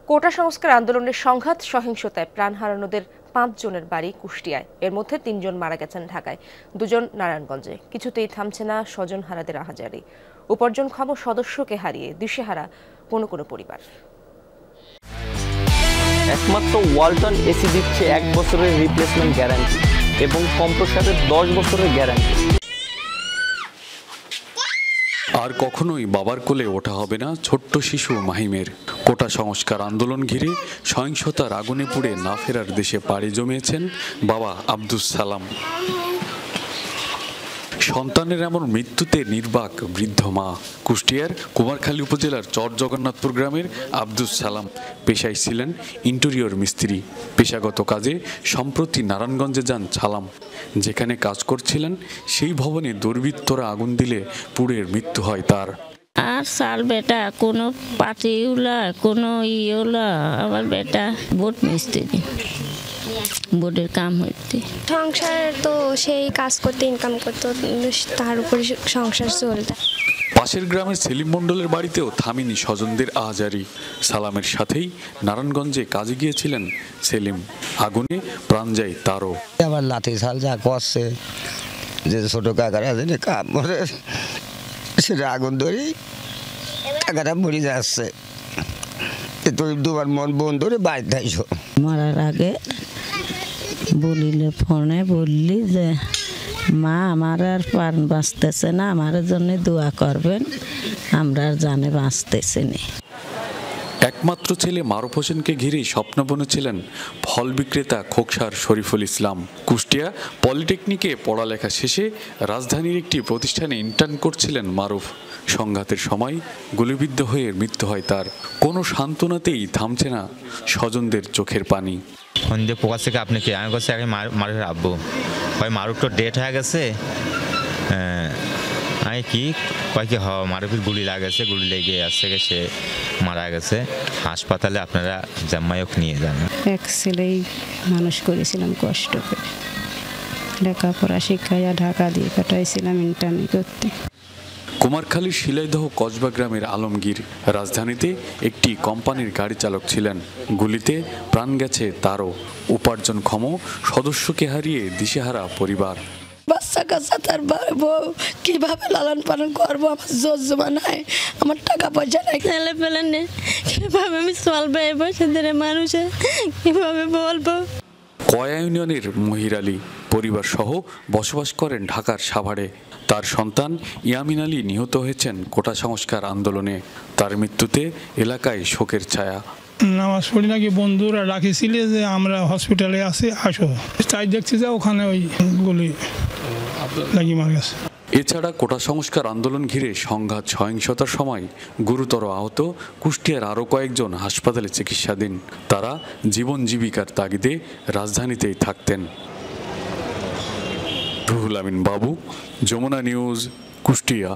কোটা সংস্কার আন্দোলনের সংঘাত সহিংসতায় প্রাণ হারানোদের ৫ জনের বাড়ি কুষ্টিয়ায়, এর মধ্যে ৩ জন মারা গেছেন ঢাকায়, ২ জন নারায়ণগঞ্জে। কিছুতেই থামছে না স্বজন হারাদের আহাজারি। উপার্জনক্ষম সদস্যকে হারিয়ে দিশেহারা কোনো কোনো পরিবার। একমাত্র ওয়ালটন এসি দিচ্ছে ১ বছরের রিপ্লেসমেন্ট গ্যারান্টি এবং কম্প্রেসারের ১০ বছরের গ্যারান্টি। আর কখনোই বাবার কোলে ওঠা হবে না ছোট্ট শিশু মাহিমের। কোটা সংস্কার আন্দোলন ঘিরে সহিংসতার আগুনে পুড়ে না ফেরার দেশে পাড়ি জমিয়েছেন বাবা আব্দুস সালাম। সন্তানের এমন মৃত্যুতে নির্বাক বৃদ্ধ মা। কুষ্টিয়ার কুমারখালী উপজেলার চরজগন্নাথপুর গ্রামের আব্দুস সালাম পেশায় ছিলেন ইন্টেরিয়র মিস্ত্রি। পেশাগত কাজে সম্প্রতি নারায়ণগঞ্জে যান সালাম। যেখানে কাজ করছিলেন সেই ভবনে দুর্বৃত্তরা আগুন দিলে পুড়ে মৃত্যু হয় তার। আর সাল বেটা কোনো পাটিউলা কোনো ইওলা, আমার বেটা বোট মিস্ত্রি, বোর্ডের কাম হইতে। সংসার তো সেই কাজ করতে ইনকাম করতো, তার উপরে সংসার চলতে। পাশের গ্রামের সেলিম মণ্ডলের বাড়িতেও থামিনি স্বজনদের আহাজারি। সালামের সাথেই নারায়ণগঞ্জে কাজে গিয়েছিলেন সেলিম। আগুনে প্রাণ যায় তারও। আবার লাঠি ছাল যা করছে, যে ছোট কাকারা যেন কাম করে সেটা আগুন ধরে কাকারা মরে যাচ্ছে। তুই দুবার মন বোন ধরে বাড়িতে আইসো। মরার আগে বলিলে ফোনে বললি যে মা আমার আর প্রাণ বাঁচতেছে না, আমার জন্য দোয়া করবেন, আমরা আর জানে বাঁচতেছে না। একমাত্র ছেলে মারুফ হোসেনকে ঘিরেই স্বপ্ন বুনেছিলেন ফল বিক্রেতা খোকসার শরীফুল ইসলাম। কুষ্টিয়া পলিটেকনিকে পড়ালেখা শেষে রাজধানীর একটি প্রতিষ্ঠানে ইন্টার্ন করছিলেন মারুফ। সংঘাতের সময় গুলিবিদ্ধ হয়ে মৃত্যু হয় তার। কোনো সান্ত্বনাতেই থামছে না স্বজনদের চোখের পানি। সন্ধ্যে পোকা থেকে আপনি কি আমি কাছে আগে মারুফের আব্বু কয় মারুফ তো ডেট হয়ে গেছে। আমি কি কয় কি মারুফের গুলি লাগেছে, গুলি লেগে আসছে, সে মারা গেছে। হাসপাতালে আপনারা জামাইক নিয়ে যান। এক ছেলেই মানুষ করেছিলাম কষ্ট করে, লেখাপড়া শিখাইয়া ঢাকা দিয়ে পাঠাইছিলাম ইন্টার্নি করতে। কুমারখালীর শিলাইদহ কসবা গ্রামের আলমগীর রাজধানীতে একটি কোম্পানির গাড়ি চালক ছিলেন। গুলিতে প্রাণ গেছে তারও। উপার্জনক্ষম সদস্যকে হারিয়ে দিশেহারা পরিবার। বাচ্চা কাচ্চা তার বউ কিভাবে লালন পালন করবো, আমার জোর জমা নাই, আমার টাকা পয়সা নাই, ছেলে পেলে নেই, কিভাবে আমি চলবো এই বয়সে ধরে মানুষে, কিভাবে বলবো। কয়া ইউনিয়নের মহির আলী পরিবার সহ বসবাস করেন ঢাকার সাভারে। তার সন্তান ইয়ামিন আলী নিহত হয়েছেন কোটা সংস্কার আন্দোলনে। তার মৃত্যুতে এলাকায় শোকের ছায়া। নামাজ পড়ি নাকি বন্ধুরা ডাকেছিল যে আমরা হসপিটালে আছি, আসো। তাই দেখছি যে ওখানে ওই গুলি লাগি মারা গেছে। এছাড়া কোটা সংস্কার আন্দোলন ঘিরে সংঘাত সহিংসতার সময় গুরুতর আহত কুষ্টিয়ার আরও কয়েকজন হাসপাতালে চিকিৎসাধীন। তারা জীবন জীবিকার তাগিদে রাজধানীতেই থাকতেন। রুহুল আমিন বাবু, যমুনা নিউজ, কুষ্টিয়া।